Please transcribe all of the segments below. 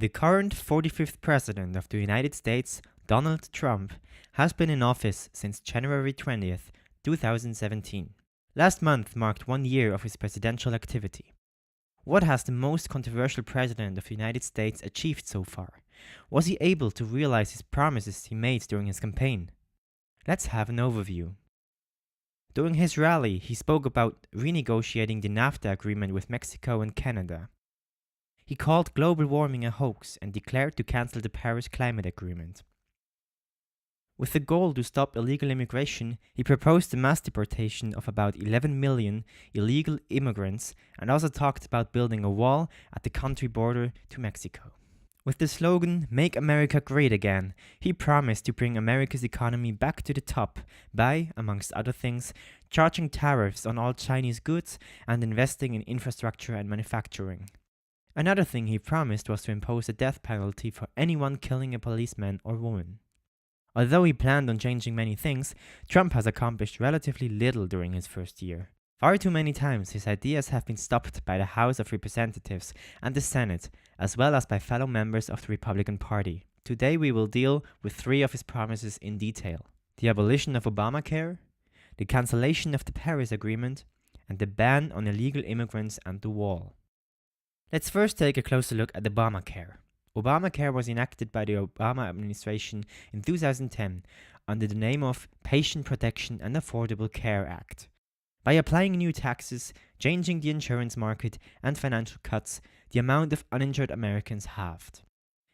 The current 45th President of the United States, Donald Trump, has been in office since January 20th, 2017. Last month marked 1 year of his presidential activity. What has the most controversial president of the United States achieved so far? Was he able to realize his promises he made during his campaign? Let's have an overview. During his rally, he spoke about renegotiating the NAFTA agreement with Mexico and Canada. He called global warming a hoax and declared to cancel the Paris Climate Agreement. With the goal to stop illegal immigration, he proposed the mass deportation of about 11 million illegal immigrants and also talked about building a wall at the country border to Mexico. With the slogan, "Make America Great Again," he promised to bring America's economy back to the top by, amongst other things, charging tariffs on all Chinese goods and investing in infrastructure and manufacturing. Another thing he promised was to impose a death penalty for anyone killing a policeman or woman. Although he planned on changing many things, Trump has accomplished relatively little during his first year. Far too many times his ideas have been stopped by the House of Representatives and the Senate, as well as by fellow members of the Republican Party. Today we will deal with 3 of his promises in detail: the abolition of Obamacare, the cancellation of the Paris Agreement, and the ban on illegal immigrants and the wall. Let's first take a closer look at Obamacare. Obamacare was enacted by the Obama administration in 2010 under the name of Patient Protection and Affordable Care Act. By applying new taxes, changing the insurance market, and financial cuts, the amount of uninsured Americans halved.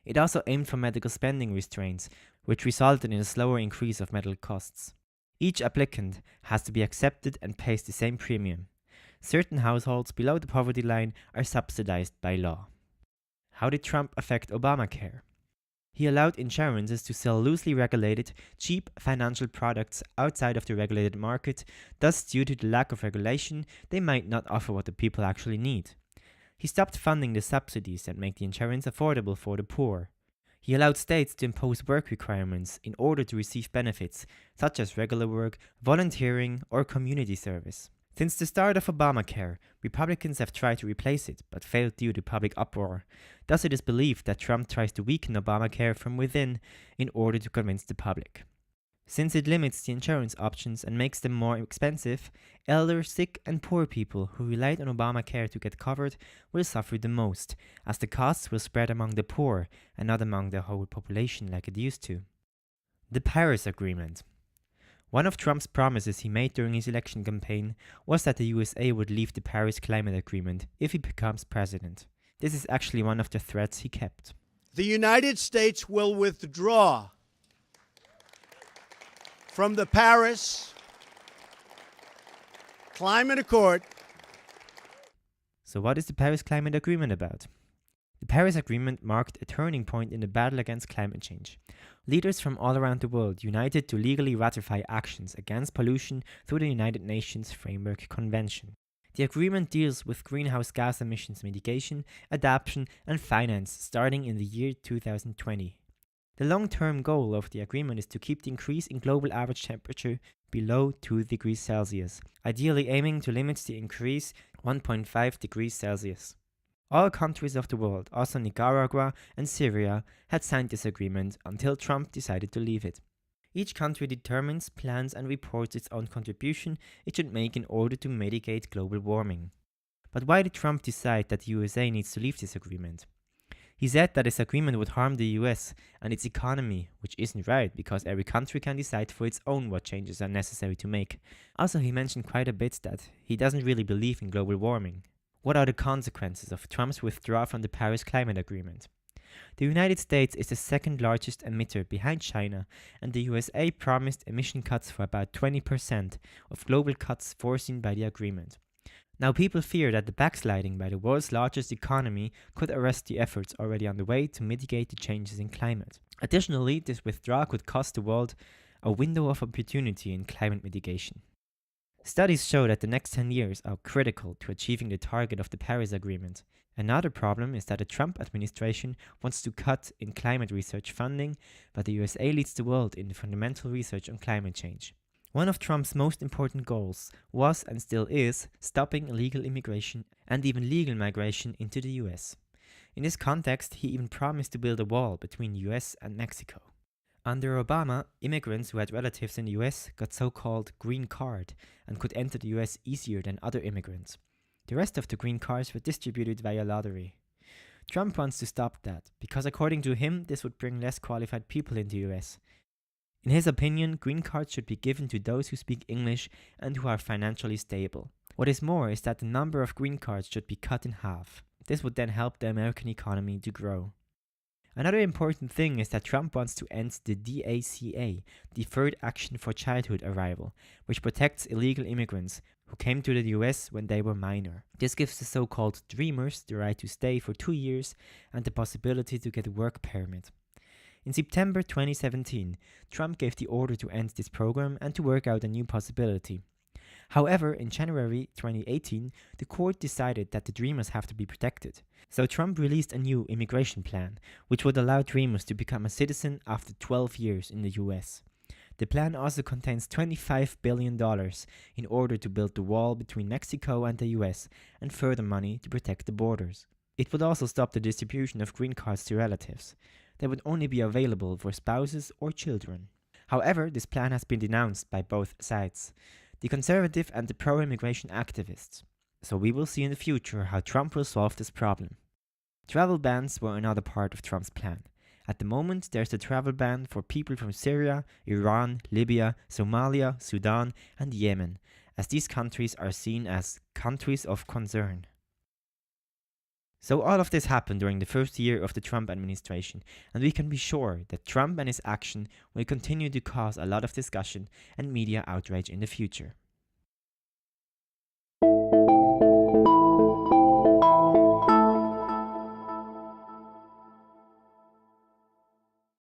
It also aimed for medical spending restraints, which resulted in a slower increase of medical costs. Each applicant has to be accepted and pays the same premium. Certain households below the poverty line are subsidized by law. How did Trump affect Obamacare? He allowed insurances to sell loosely regulated, cheap financial products outside of the regulated market, thus due to the lack of regulation, they might not offer what the people actually need. He stopped funding the subsidies that make the insurance affordable for the poor. He allowed states to impose work requirements in order to receive benefits, such as regular work, volunteering, or community service. Since the start of Obamacare, Republicans have tried to replace it, but failed due to public uproar. Thus it is believed that Trump tries to weaken Obamacare from within in order to convince the public. Since it limits the insurance options and makes them more expensive, elder, sick, and poor people who relied on Obamacare to get covered will suffer the most, as the costs will spread among the poor and not among the whole population like it used to. The Paris Agreement. One of Trump's promises he made during his election campaign was that the USA would leave the Paris Climate Agreement if he becomes president. This is actually one of the threats he kept. The United States will withdraw from the Paris Climate Accord. So what is the Paris Climate Agreement about? The Paris Agreement marked a turning point in the battle against climate change. Leaders from all around the world united to legally ratify actions against pollution through the United Nations Framework Convention. The agreement deals with greenhouse gas emissions mitigation, adaptation, and finance starting in the year 2020. The long-term goal of the agreement is to keep the increase in global average temperature below 2 degrees Celsius, ideally aiming to limit the increase 1.5 degrees Celsius. All countries of the world, also Nicaragua and Syria, had signed this agreement until Trump decided to leave it. Each country determines, plans, and reports its own contribution it should make in order to mitigate global warming. But why did Trump decide that the USA needs to leave this agreement? He said that this agreement would harm the US and its economy, which isn't right because every country can decide for its own what changes are necessary to make. Also, he mentioned quite a bit that he doesn't really believe in global warming. What are the consequences of Trump's withdrawal from the Paris Climate Agreement? The United States is the second largest emitter behind China, and the USA promised emission cuts for about 20% of global cuts foreseen by the agreement. Now people fear that the backsliding by the world's largest economy could arrest the efforts already underway to mitigate the changes in climate. Additionally, this withdrawal could cost the world a window of opportunity in climate mitigation. Studies show that the next 10 years are critical to achieving the target of the Paris Agreement. Another problem is that the Trump administration wants to cut in climate research funding, but the USA leads the world in fundamental research on climate change. One of Trump's most important goals was and still is stopping illegal immigration and even legal migration into the US. In this context, he even promised to build a wall between the US and Mexico. Under Obama, immigrants who had relatives in the US got so-called green card and could enter the US easier than other immigrants. The rest of the green cards were distributed via lottery. Trump wants to stop that, because according to him, this would bring less qualified people in the US. In his opinion, green cards should be given to those who speak English and who are financially stable. What is more is that the number of green cards should be cut in half. This would then help the American economy to grow. Another important thing is that Trump wants to end the DACA, Deferred Action for Childhood Arrival, which protects illegal immigrants who came to the US when they were minor. This gives the so-called Dreamers the right to stay for 2 years and the possibility to get a work permit. In September 2017, Trump gave the order to end this program and to work out a new possibility. However, in January 2018, the court decided that the Dreamers have to be protected. So Trump released a new immigration plan, which would allow Dreamers to become a citizen after 12 years in the US. The plan also contains $25 billion in order to build the wall between Mexico and the US and further money to protect the borders. It would also stop the distribution of green cards to relatives. They would only be available for spouses or children. However, this plan has been denounced by both sides, the conservative and the pro-immigration activists. So we will see in the future how Trump will solve this problem. Travel bans were another part of Trump's plan. At the moment, there's a travel ban for people from Syria, Iran, Libya, Somalia, Sudan, and Yemen, as these countries are seen as countries of concern. So all of this happened during the first year of the Trump administration, and we can be sure that Trump and his action will continue to cause a lot of discussion and media outrage in the future.